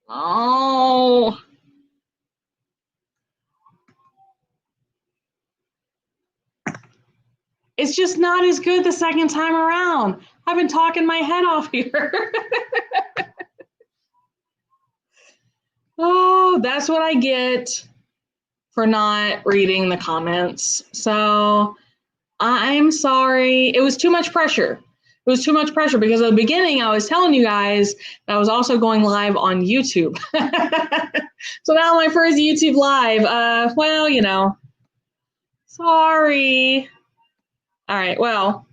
Oh. It's just not as good the second time around. I've been talking my head off here. Oh, that's what I get for not reading the comments. So I'm sorry. It was too much pressure. It was too much pressure because at the beginning I was telling you guys that I was also going live on YouTube. So now my first YouTube live. Well, you know, sorry. All right, well,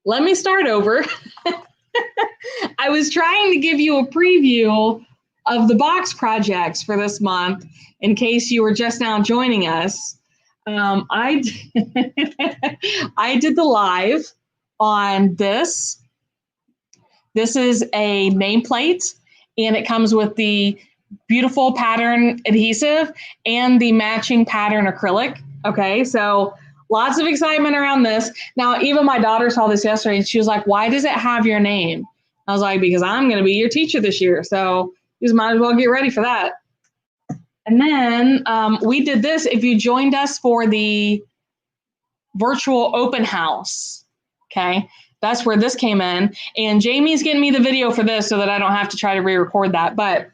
let me start over. I was trying to give you a preview of the box projects for this month in case you were just now joining us. I did the live on this. This is a nameplate, and it comes with the beautiful pattern adhesive and the matching pattern acrylic. Okay, so lots of excitement around this. Now, even my daughter saw this yesterday, and she was like, why does it have your name? I was like, because I'm going to be your teacher this year, so you just might as well get ready for that. And then we did this. If you joined us for the virtual open house, okay, that's where this came in. And Jamie's getting me the video for this so that I don't have to try to re-record that, but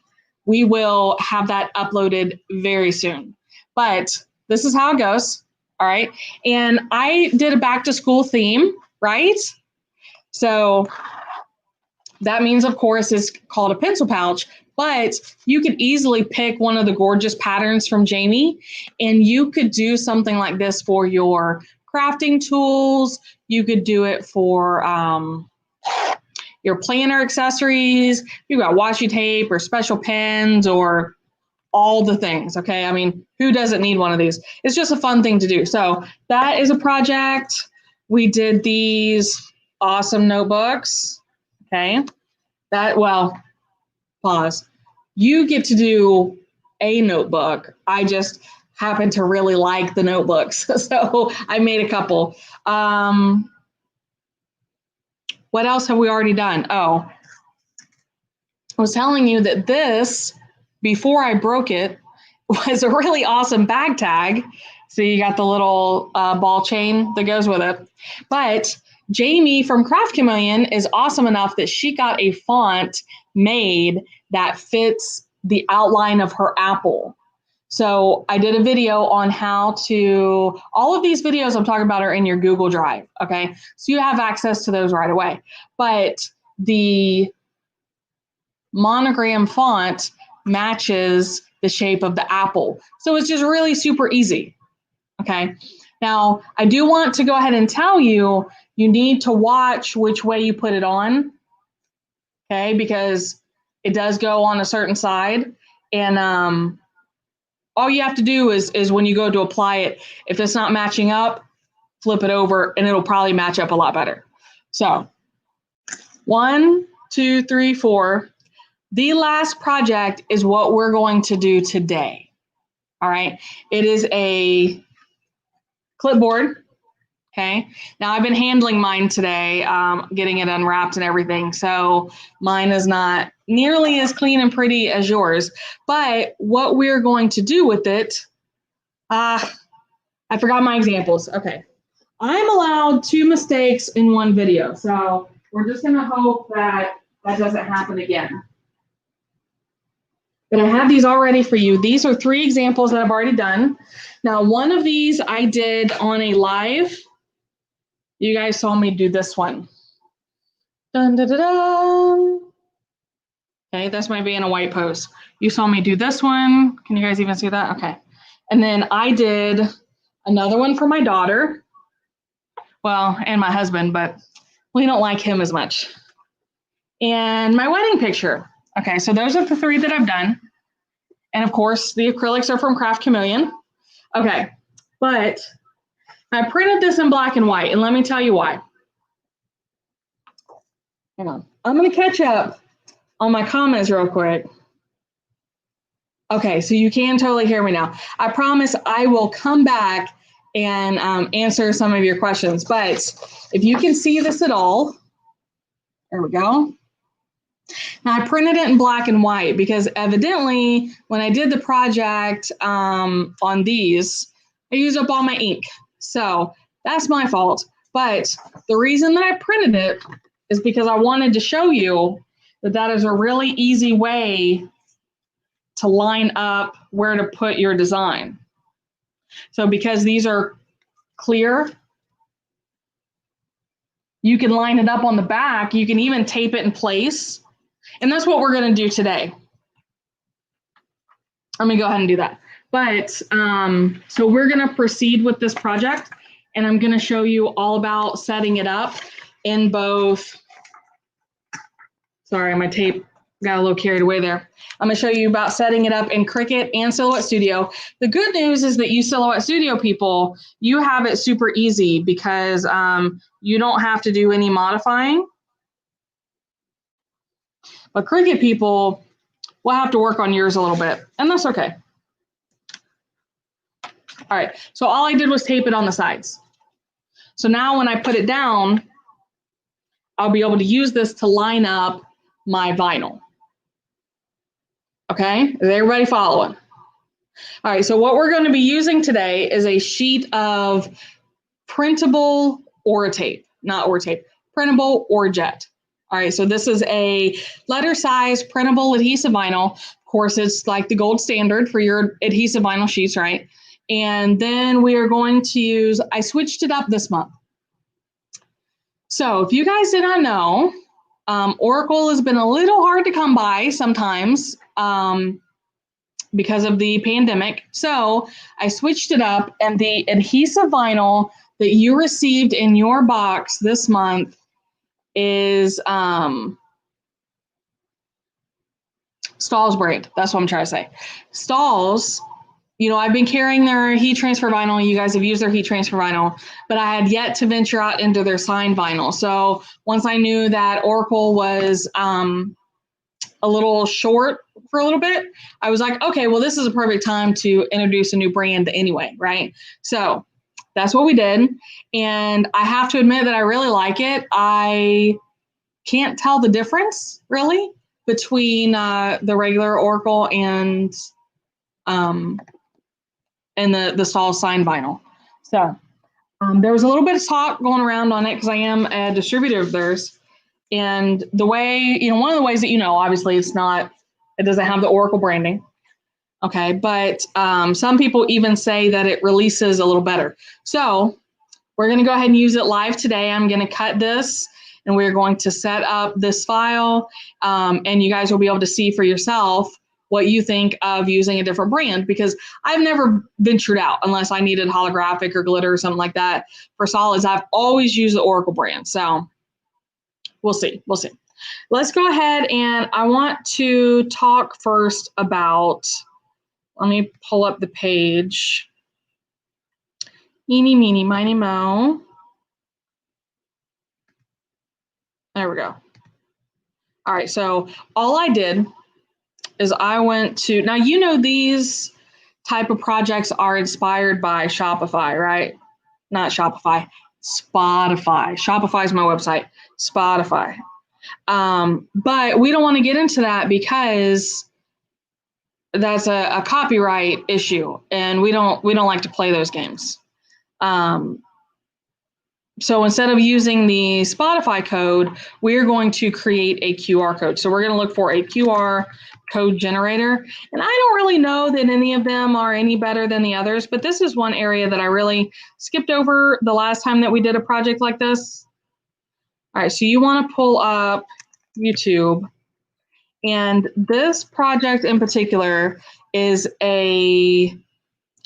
we will have that uploaded very soon. But this is how it goes, all right? And I did a back to school theme, right? So that means, of course, it's called a pencil pouch, but you could easily pick one of the gorgeous patterns from Jamie, and you could do something like this for your crafting tools. You could do it for your planner accessories. You've got washi tape or special pens or all the things, okay? I mean, who doesn't need one of these? It's just a fun thing to do. So that is a project. We did these awesome notebooks. Okay, well, pause. You get to do a notebook. I just happen to really like the notebooks, so I made a couple. What else have we already done? Oh, I was telling you that this, before I broke it, was a really awesome bag tag. So you got the little ball chain that goes with it. But Jamie from Craft Chameleon is awesome enough that she got a font made that fits the outline of her apple. So I did a video on how to, all of these videos I'm talking about are in your Google Drive, okay? So you have access to those right away. But the monogram font matches the shape of the apple. So it's just really super easy, okay? Now, I do want to go ahead and tell you, you need to watch which way you put it on, okay? Because it does go on a certain side. And all you have to do is when you go to apply it, if it's not matching up, flip it over and it'll probably match up a lot better. So 1, 2, 3, 4. The last project is what we're going to do today. All right. It is a clipboard. Okay. Now I've been handling mine today, getting it unwrapped and everything. So mine is not nearly as clean and pretty as yours. But what we're going to do with it, I forgot my examples. Okay. I'm allowed 2 mistakes in one video. So we're just going to hope that that doesn't happen again. But I have these all ready for you. These are 3 examples that I've already done. Now, one of these I did on a live. You guys saw me do this one. Dun, dun, dun, dun. Okay, that's my Vanna White pose. You saw me do this one. Can you guys even see that? Okay. And then I did another one for my daughter. Well, and my husband, but we don't like him as much. And my wedding picture. Okay, so those are the 3 that I've done. And of course, the acrylics are from Craft Chameleon. Okay, but I printed this in black and white, and let me tell you why. Hang on. I'm going to catch up on my comments real quick. Okay, so you can totally hear me now. I promise I will come back and answer some of your questions. But if you can see this at all, there we go. Now I printed it in black and white because evidently when I did the project on these, I used up all my ink. So that's my fault. But the reason that I printed it is because I wanted to show you that that is a really easy way to line up where to put your design. So because these are clear, you can line it up on the back. You can even tape it in place. And that's what we're going to do today. Let me go ahead and do that. But so we're going to proceed with this project, and I'm going to show you all about setting it up in both. Sorry, my tape got a little carried away there. I'm going to show you about setting it up in Cricut and Silhouette Studio. The good news is that you Silhouette Studio people, you have it super easy because you don't have to do any modifying. But Cricut people will have to work on yours a little bit, and that's okay. All right, so all I did was tape it on the sides. So now when I put it down, I'll be able to use this to line up my vinyl. Okay, is everybody following? All right, so what we're going to be using today is a sheet of printable Ortape, not Ortape, printable Orjet. All right, so this is a letter size printable adhesive vinyl. Of course, it's like the gold standard for your adhesive vinyl sheets, right? And then we are going to use, I switched it up this month. So if you guys did not know, Oracle has been a little hard to come by sometimes because of the pandemic. So I switched it up, and the adhesive vinyl that you received in your box this month is Stahl's brand. That's what I'm trying to say. Stahl's, you know, I've been carrying their heat transfer vinyl. You guys have used their heat transfer vinyl, but I had yet to venture out into their signed vinyl. So once I knew that Oracle was a little short for a little bit, I was like, okay, well, this is a perfect time to introduce a new brand anyway, right? So that's what we did. And I have to admit that I really like it. I can't tell the difference really between the regular Oracle and the Stahl signed vinyl. So there was a little bit of talk going around on it because I am a distributor of theirs. And the way, you know, one of the ways that, you know, obviously it doesn't have the Oracle branding. Okay. But some people even say that it releases a little better. So we're going to go ahead and use it live today. I'm going to cut this, and we're going to set up this file. And you guys will be able to see for yourself what you think of using a different brand, because I've never ventured out unless I needed holographic or glitter or something like that for solids. I've always used the Oracle brand. So we'll see. We'll see. Let's go ahead, and I want to talk first about, let me pull up the page. Eeny, meeny, miny, moe. There we go. All right, so all I did is I went to, now you know these type of projects are inspired by Shopify, right? Not Shopify, Spotify. Shopify is my website, Spotify. But we don't want to get into that because that's a copyright issue, and we don't like to play those games. So instead of using the Spotify code, we're going to create a QR code. So we're going to look for a QR code generator. And I don't really know that any of them are any better than the others, but this is one area that I really skipped over the last time that we did a project like this. All right, so you want to pull up YouTube. And this project in particular is a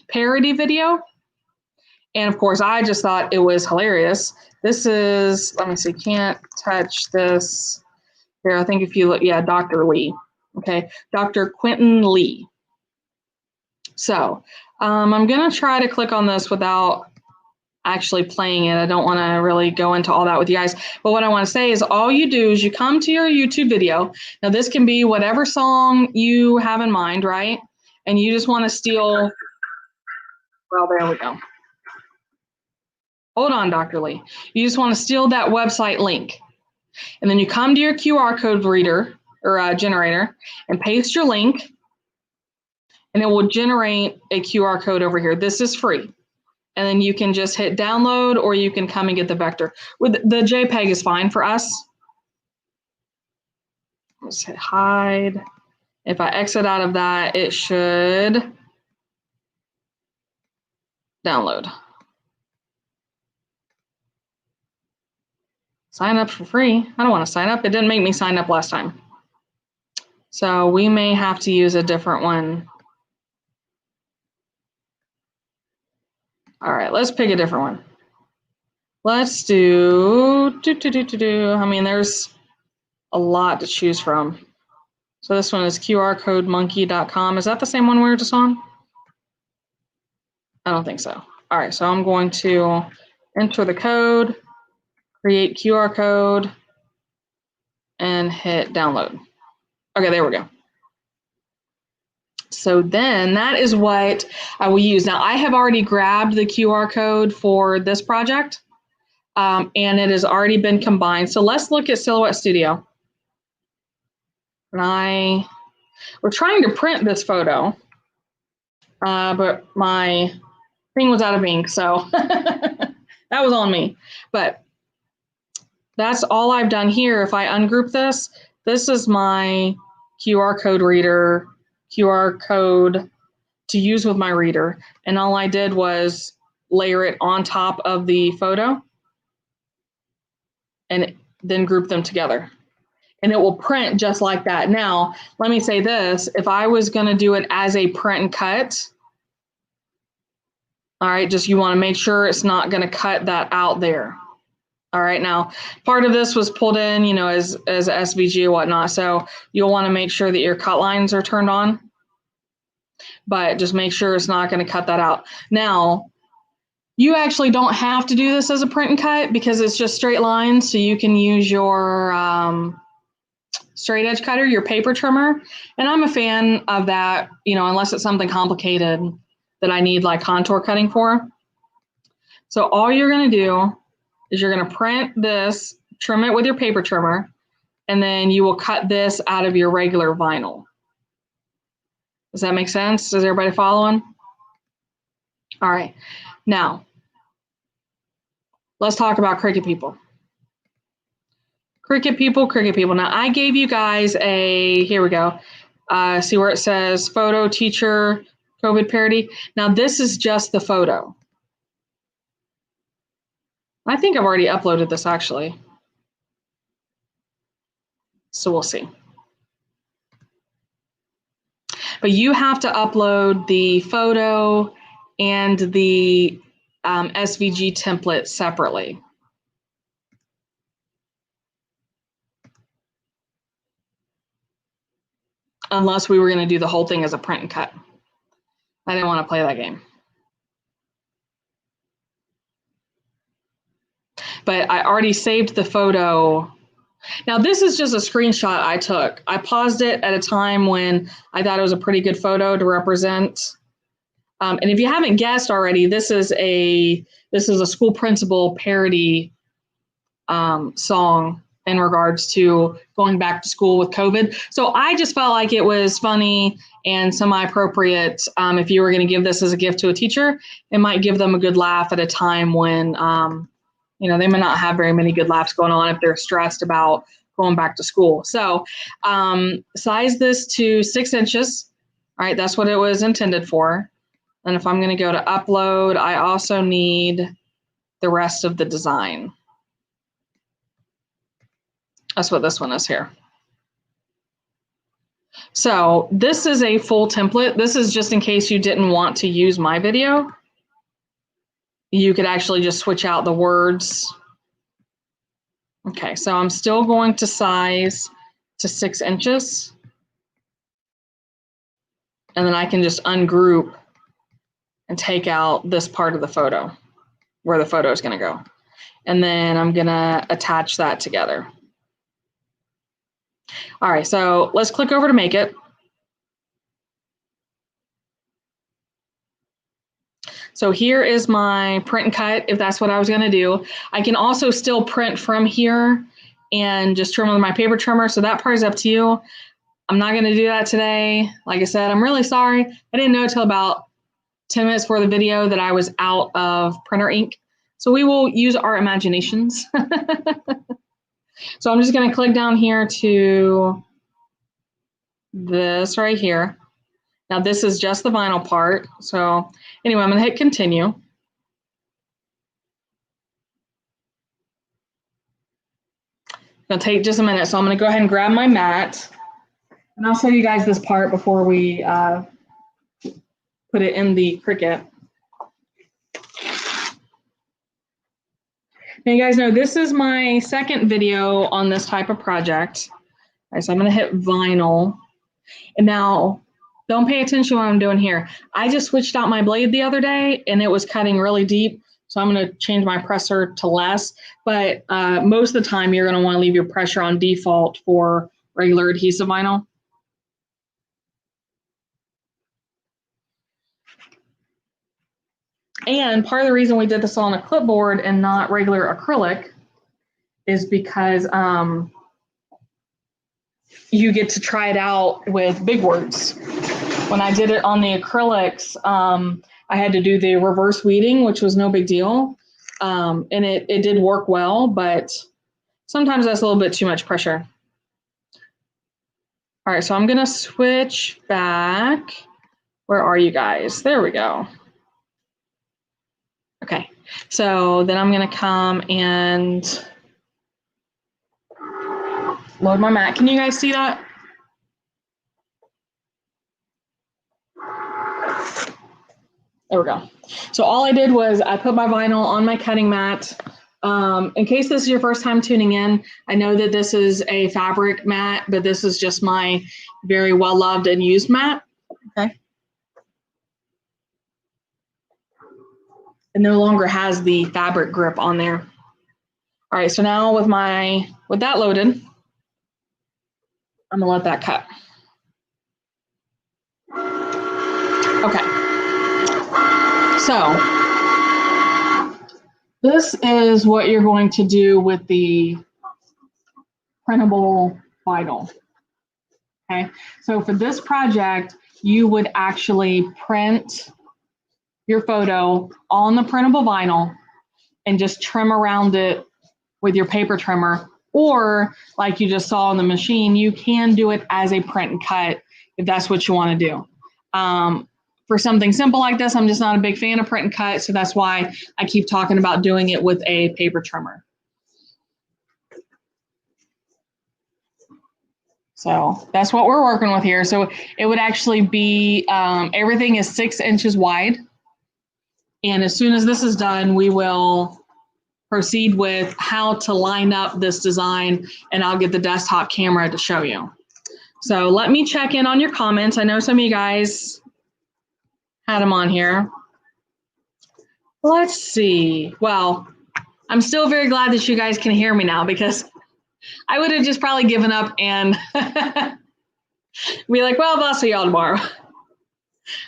parody video. And of course, I just thought it was hilarious. This is, let me see, can't touch this. Here, I think if you look, yeah, Dr. Lee. Okay, Dr. Quentin Lee. So I'm going to try to click on this without actually playing it. I don't want to really go into all that with you guys. But what I want to say is all you do is you come to your YouTube video. Now, this can be whatever song you have in mind, right? And you just want to steal, well, there we go. Hold on, Dr. Lee. You just want to steal that website link. And then you come to your QR code reader, or generator and paste your link, and it will generate a QR code over here. This is free. And then you can just hit download, or you can come and get the vector. With the JPEG is fine for us. Let's hit hide. If I exit out of that, it should download. Sign up for free. I don't want to sign up. It didn't make me sign up last time. So we may have to use a different one. All right, let's pick a different one. Let's do. I mean, there's a lot to choose from. So this one is qrcodemonkey.com. Is that the same one we were just on? I don't think so. All right, so I'm going to enter the code, create QR code, and hit download. Okay, there we go. So then that is what I will use. Now I have already grabbed the QR code for this project, and it has already been combined. So let's look at Silhouette Studio. And we're trying to print this photo, but my thing was out of ink, so that was on me. But that's all I've done here. If I ungroup this, this is my QR code reader, QR code to use with my reader. And all I did was layer it on top of the photo and then group them together. And it will print just like that. Now, let me say this. If I was going to do it as a print and cut, all right, just you want to make sure it's not going to cut that out there. All right, now part of this was pulled in, you know, as SVG and whatnot. So you'll want to make sure that your cut lines are turned on, but just make sure it's not going to cut that out. Now, you actually don't have to do this as a print and cut because it's just straight lines. So you can use your straight edge cutter, your paper trimmer. And I'm a fan of that, you know, unless it's something complicated that I need like contour cutting for. So all you're going to do is you're going to print this, trim it with your paper trimmer, and then you will cut this out of your regular vinyl. Does that make sense? Is everybody following? All right. Now, let's talk about Cricut people. Cricut people. Now, I gave you guys here we go. See where it says photo teacher COVID parody? Now, this is just the photo. I think I've already uploaded this actually. So we'll see. But you have to upload the photo and the SVG template separately. Unless we were going to do the whole thing as a print and cut. I didn't want to play that game. But I already saved the photo. Now, this is just a screenshot I took. I paused it at a time when I thought it was a pretty good photo to represent. And if you haven't guessed already, this is a school principal parody song in regards to going back to school with COVID. So I just felt like it was funny and semi-appropriate. If you were going to give this as a gift to a teacher, it might give them a good laugh at a time when, you know, they may not have very many good laughs going on if they're stressed about going back to school. So size this to 6 inches. All right, that's what it was intended for. And if I'm going to go to upload, I also need the rest of the design. That's what this one is here. So this is a full template. This is just in case you didn't want to use my video. You could actually just switch out the words. Okay, so I'm still going to size to 6 inches. And then I can just ungroup and take out this part of the photo where the photo is going to go. And then I'm going to attach that together. All right, so let's click over to make it. So here is my print and cut, if that's what I was going to do. I can also still print from here and just trim with my paper trimmer. So that part is up to you. I'm not going to do that today. Like I said, I'm really sorry. I didn't know until about 10 minutes before the video that I was out of printer ink. So we will use our imaginations. So I'm just going to click down here to this right here. Now this is just the vinyl part. So anyway, I'm going to hit continue. It'll take just a minute. So I'm going to go ahead and grab my mat. And I'll show you guys this part before we put it in the Cricut. Now you guys know this is my second video on this type of project. All right, so I'm going to hit vinyl. And now don't pay attention to what I'm doing here. I just switched out my blade the other day and it was cutting really deep. So I'm going to change my pressure to less. But most of the time you're going to want to leave your pressure on default for regular adhesive vinyl. And part of the reason we did this on a clipboard and not regular acrylic is because you get to try it out with big words. When I did it on the acrylics, I had to do the reverse weeding, which was no big deal. And it did work well, but sometimes that's a little bit too much pressure. All right, so I'm gonna switch back. Where are you guys? There we go. Okay, so then I'm gonna come and load my mat. Can you guys see that? There we go. So all I did was I put my vinyl on my cutting mat. In case this is your first time tuning in, I know that this is a fabric mat, but this is just my very well-loved and used mat. Okay. It no longer has the fabric grip on there. All right, so now with that loaded, I'm gonna let that cut. Okay. So this is what you're going to do with the printable vinyl. Okay, so for this project, you would actually print your photo on the printable vinyl and just trim around it with your paper trimmer, or like you just saw on the machine, you can do it as a print and cut if that's what you want to do. For something simple like this, I'm just not a big fan of print and cut, so that's why I keep talking about doing it with a paper trimmer. So that's what we're working with here. So it would actually be, everything is 6 inches wide. And as soon as this is done, we will proceed with how to line up this design, and I'll get the desktop camera to show you. So let me check in on your comments. I know some of you guys had them on here. Let's see. Well, I'm still very glad that you guys can hear me now, because I would have just probably given up and be like, well, I'll see y'all tomorrow.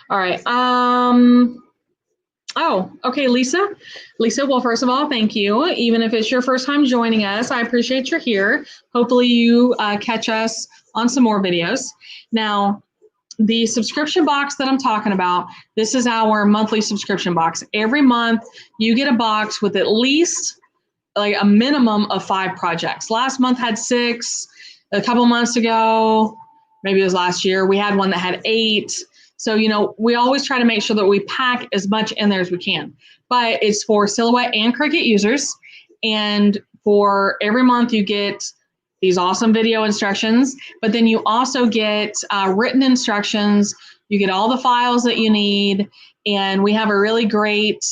All right. Oh, okay, Lisa. Lisa, well, first of all, thank you. Even if it's your first time joining us, I appreciate you're here. Hopefully you catch us on some more videos. Now, the subscription box that I'm talking about, this is our monthly subscription box. Every month you get a box with at least like a minimum of 5 projects. Last month had 6. A couple months ago, maybe it was last year, we had one that had 8. So, you know, we always try to make sure that we pack as much in there as we can. But it's for Silhouette and Cricut users. And for every month you get these awesome video instructions, but then you also get written instructions. You get all the files that you need. And we have a really great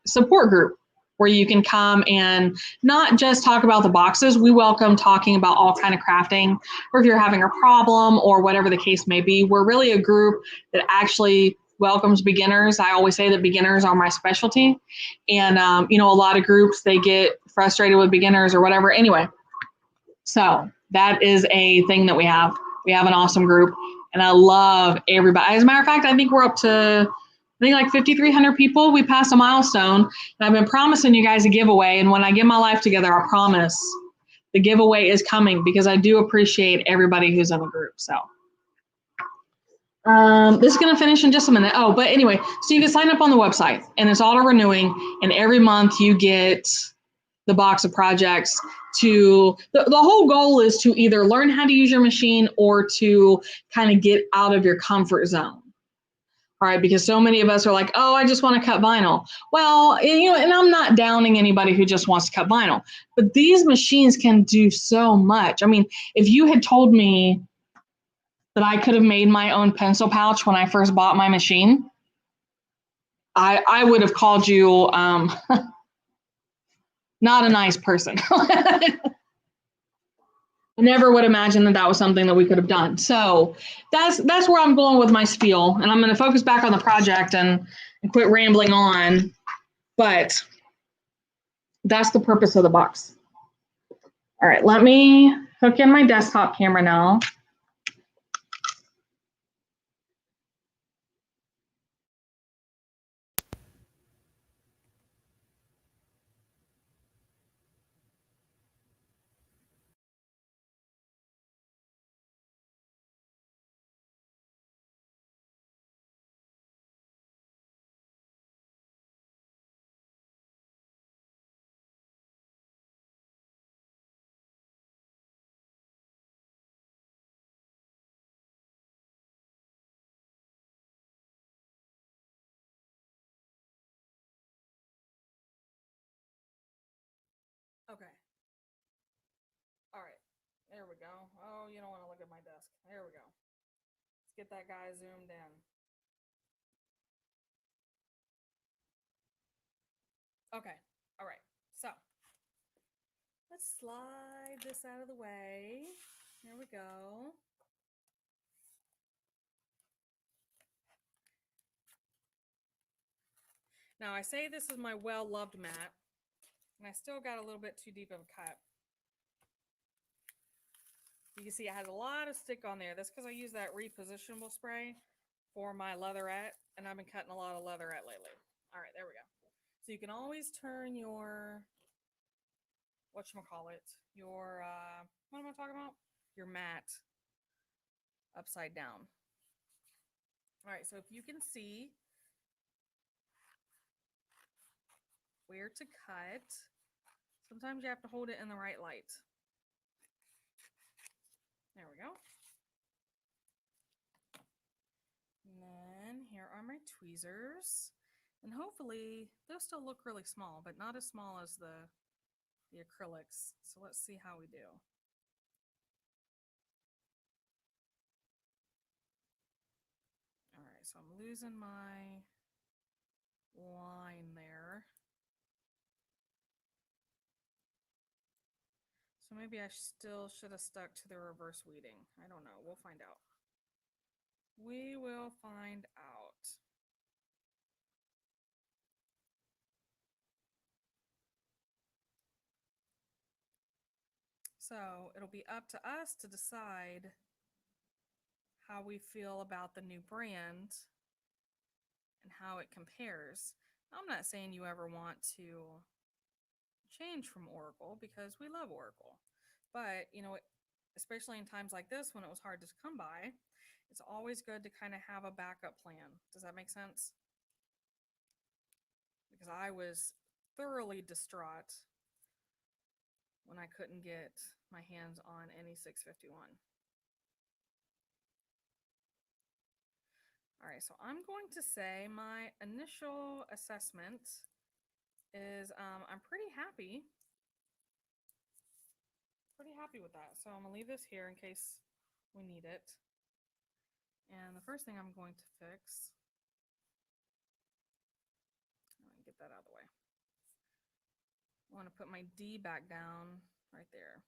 support group where you can come and not just talk about the boxes. We welcome talking about all kind of crafting, or if you're having a problem or whatever the case may be. We're really a group that actually welcomes beginners. I always say that beginners are my specialty. And, you know, a lot of groups, they get frustrated with beginners or whatever. Anyway, so that is a thing that we have. We have an awesome group, and I love everybody. As a matter of fact, I think we're up to, I think, like 5,300 people. We passed a milestone, and I've been promising you guys a giveaway. And when I get my life together, I promise the giveaway is coming because I do appreciate everybody who's in the group. So this is going to finish in just a minute. Oh, but anyway, so you can sign up on the website and it's auto renewing, and every month you get the box of projects. To the whole goal is to either learn how to use your machine or to kind of get out of your comfort zone. All right, because so many of us are like, oh, I just want to cut vinyl. Well, and I'm not downing anybody who just wants to cut vinyl, but these machines can do so much. I mean, if you had told me that I could have made my own pencil pouch when I first bought my machine, I would have called you not a nice person. I never would imagine that was something that we could have done. So that's where I'm going with my spiel, and I'm going to focus back on the project and quit rambling on. But that's the purpose of the box. All right, let me hook in my desktop camera now. Okay. All right. There we go. Oh, you don't want to look at my desk. There we go. Let's get that guy zoomed in. Okay. All right. So let's slide this out of the way. There we go. Now I say this is my well-loved mat, and I still got a little bit too deep of a cut. You can see it has a lot of stick on there. That's because I use that repositionable spray for my leatherette, and I've been cutting a lot of leatherette lately. All right, there we go. So you can always turn your, whatchamacallit, your, what am I talking about? Your mat upside down. All right, so if you can see where to cut, sometimes you have to hold it in the right light. There we go. And then here are my tweezers. And hopefully they'll still look really small, but not as small as the acrylics. So let's see how we do. All right, so I'm losing my line there. So maybe I still should have stuck to the reverse weeding. I don't know. We'll find out. We will find out. So it'll be up to us to decide how we feel about the new brand and how it compares. I'm not saying you ever want to change from Oracle because we love Oracle. But, especially in times like this when it was hard to come by, it's always good to kind of have a backup plan. Does that make sense? Because I was thoroughly distraught when I couldn't get my hands on any 651. All right, so I'm going to say my initial assessment is I'm pretty happy with that. So I'm gonna leave this here in case we need it. And the first thing I'm going to fix, get that out of the way. I want to put my D back down right there.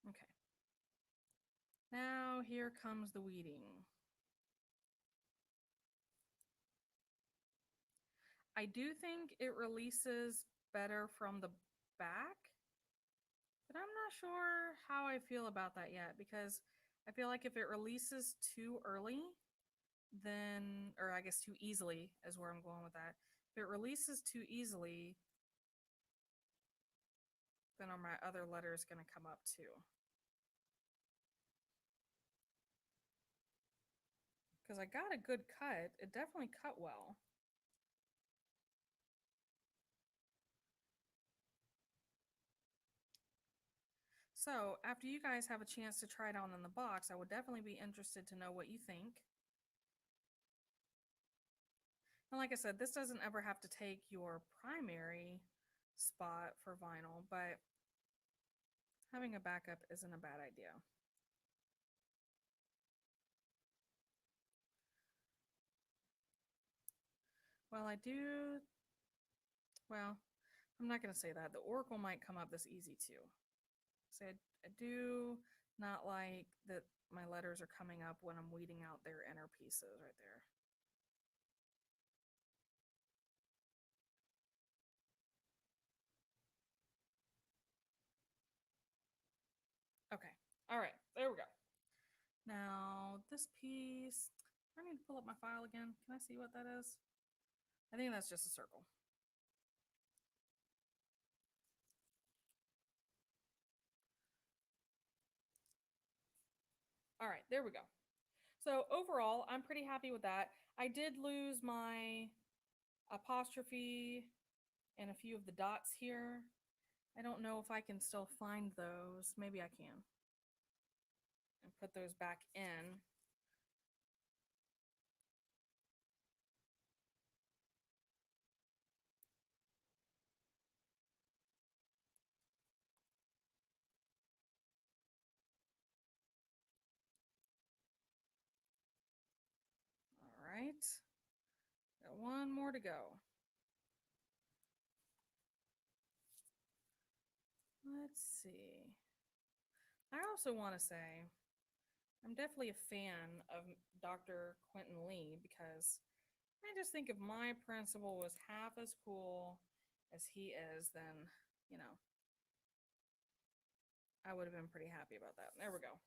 Okay. Now here comes the weeding. I do think it releases better from the back, but I'm not sure how I feel about that yet, because I feel like if it releases too early, then, or I guess too easily is where I'm going with that. If it releases too easily, then are my other letters going to come up too? Because I got a good cut. It definitely cut well. So after you guys have a chance to try it on in the box, I would definitely be interested to know what you think. And like I said, this doesn't ever have to take your primary spot for vinyl, but having a backup isn't a bad idea. Well, I'm not going to say that. The Oracle might come up this easy too. So I do not like that my letters are coming up when I'm weeding out their inner pieces right there. Okay. All right. There we go. Now, this piece, I need to pull up my file again. Can I see what that is? I think that's just a circle. All right, there we go. So overall, I'm pretty happy with that. I did lose my apostrophe and a few of the dots here. I don't know if I can still find those. Maybe I can. And put those back in. All right. Got one more to go. Let's see. I also want to say I'm definitely a fan of Dr. Quentin Lee because I just think if my principal was half as cool as he is, then, you know, I would have been pretty happy about that. There we go.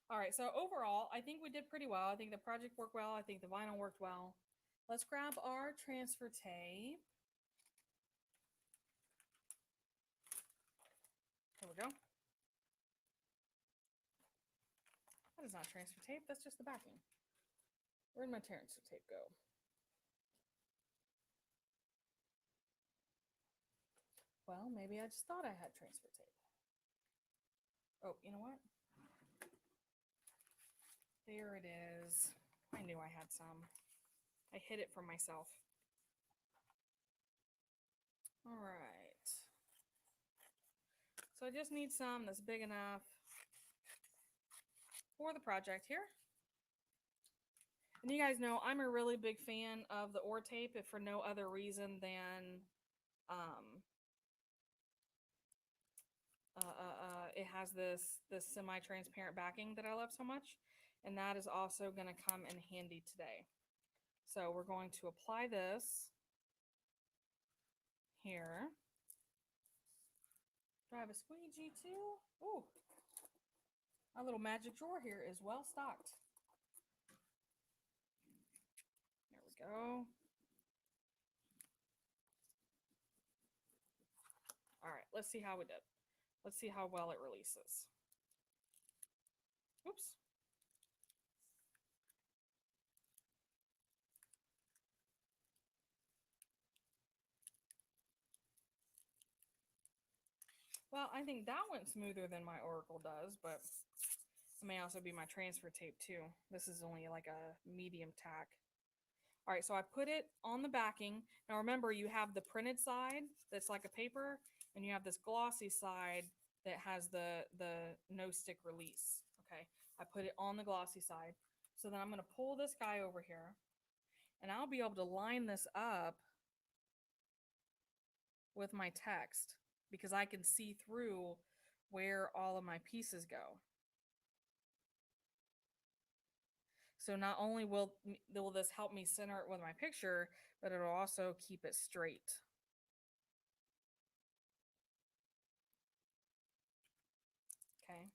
All right, so overall, I think we did pretty well. I think the project worked well. I think the vinyl worked well. Let's grab our transfer tape. There we go. That is not transfer tape. That's just the backing. Where'd my transfer tape go? Well, maybe I just thought I had transfer tape. Oh, you know what? There it is. I knew I had some. I hid it from myself. All right. So I just need some that's big enough for the project here. And you guys know I'm a really big fan of the ore tape, if for no other reason than it has this semi-transparent backing that I love so much, and that is also going to come in handy today. So we're going to apply this here. Do I have a squeegee too? Ooh, my little magic drawer here is well stocked. There we go. All right, let's see how we did. Let's see how well it releases. Oops. Well, I think that went smoother than my Oracle does, but it may also be my transfer tape too. This is only like a medium tack. All right, so I put it on the backing. Now remember, you have the printed side that's like a paper, and you have this glossy side that has the no stick release. Okay, I put it on the glossy side. So then I'm going to pull this guy over here, and I'll be able to line this up with my text because I can see through where all of my pieces go. So not only will this help me center it with my picture, but it'll also keep it straight. Okay,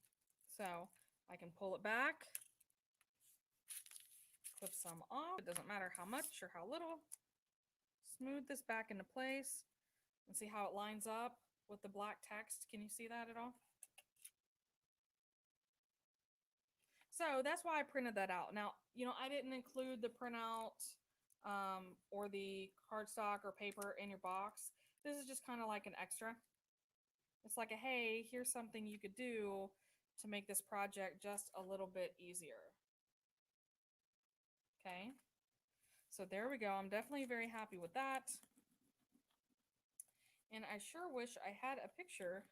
so I can pull it back, clip some off. It doesn't matter how much or how little. Smooth this back into place and see how it lines up. with the black text. Can you see that at all? So that's why I printed that out. Now, I didn't include the printout or the cardstock or paper in your box. This is just kind of like an extra. It's like a, hey, here's something you could do to make this project just a little bit easier. Okay. So there we go. I'm definitely very happy with that. And I sure wish I had a picture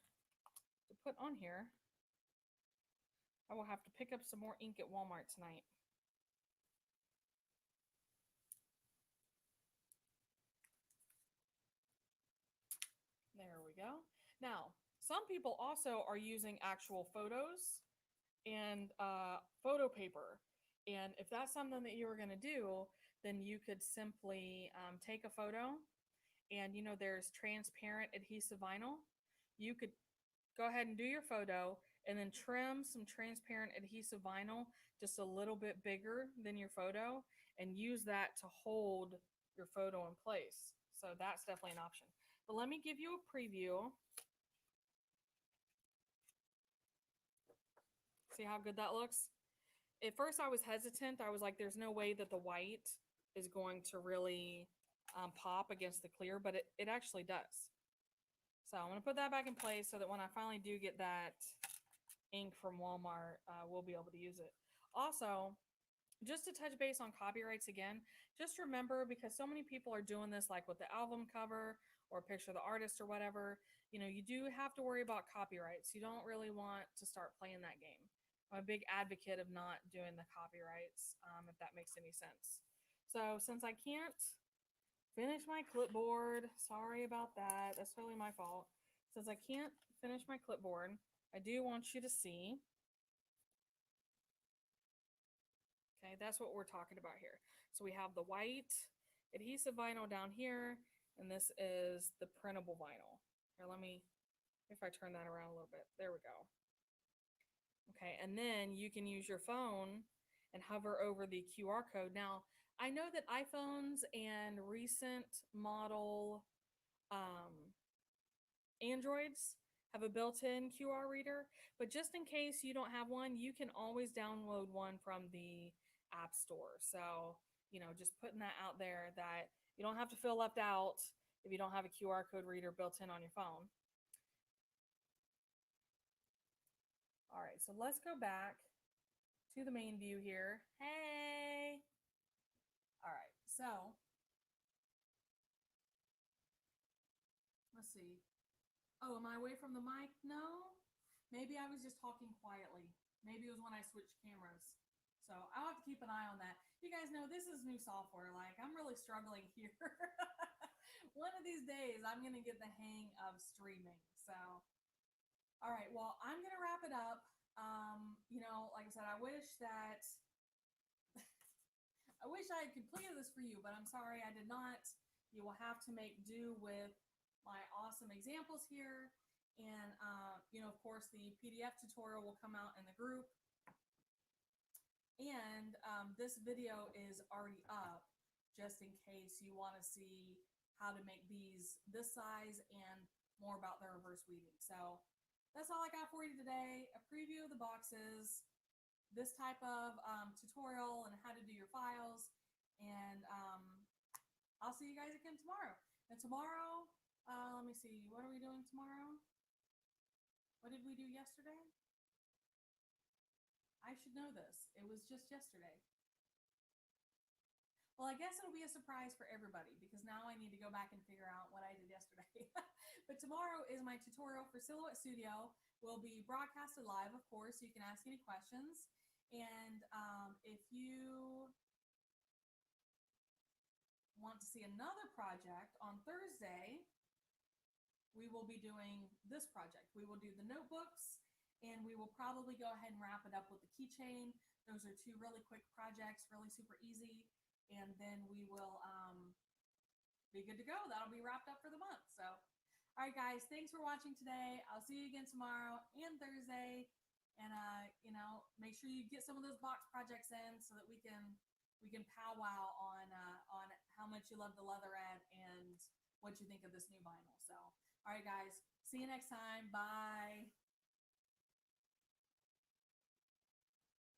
to put on here. I will have to pick up some more ink at Walmart tonight. There we go. Now, some people also are using actual photos and photo paper. And if that's something that you were going to do, then you could simply take a photo and there's transparent adhesive vinyl. You could go ahead and do your photo and then trim some transparent adhesive vinyl just a little bit bigger than your photo and use that to hold your photo in place. So that's definitely an option. But let me give you a preview. See how good that looks? At first I was hesitant. I was like, there's no way that the white is going to really pop against the clear, but it actually does. So I'm going to put that back in place so that when I finally do get that ink from Walmart, we'll be able to use it. Also, just to touch base on copyrights again, just remember, because so many people are doing this like with the album cover or a picture of the artist or whatever, you do have to worry about copyrights. You don't really want to start playing that game. I'm a big advocate of not doing the copyrights, if that makes any sense. So since I can't finish my clipboard, sorry about that, that's totally my fault. Since I can't finish my clipboard, I do want you to see. Okay, that's what we're talking about here. So we have the white adhesive vinyl down here, and this is the printable vinyl. Here, let me, if I turn that around a little bit, there we go. Okay, and then you can use your phone and hover over the QR code. Now, I know that iPhones and recent model Androids have a built-in QR reader, but just in case you don't have one, you can always download one from the App Store. So, just putting that out there that you don't have to feel left out if you don't have a QR code reader built in on your phone. All right, so let's go back to the main view here. Hey! All right, so let's see. Oh, am I away from the mic? No? Maybe I was just talking quietly. Maybe it was when I switched cameras. So I'll have to keep an eye on that. You guys know this is new software. Like, I'm really struggling here. One of these days, I'm going to get the hang of streaming. So, all right, well, I'm going to wrap it up. Like I said, I wish I had completed this for you, but I'm sorry I did not. You will have to make do with my awesome examples here. And, of course, the PDF tutorial will come out in the group. And this video is already up just in case you want to see how to make these this size and more about the reverse weaving. So that's all I got for you today. A preview of the boxes, this type of tutorial and how to do your files. And I'll see you guys again tomorrow. And tomorrow, let me see, what are we doing tomorrow? What did we do yesterday? I should know this. It was just yesterday. Well, I guess it'll be a surprise for everybody because now I need to go back and figure out what I did yesterday. But tomorrow is my tutorial for Silhouette Studio. Will be broadcasted live, of course, so you can ask any questions. And if you want to see another project on Thursday, we will be doing this project. We will do the notebooks, and we will probably go ahead and wrap it up with the keychain. Those are two really quick projects, really super easy. And then we will be good to go. That'll be wrapped up for the month. So, all right, guys, thanks for watching today. I'll see you again tomorrow and Thursday. And, make sure you get some of those box projects in so that we can powwow on how much you love the leatherette and what you think of this new vinyl. So, all right, guys, See you next time. Bye.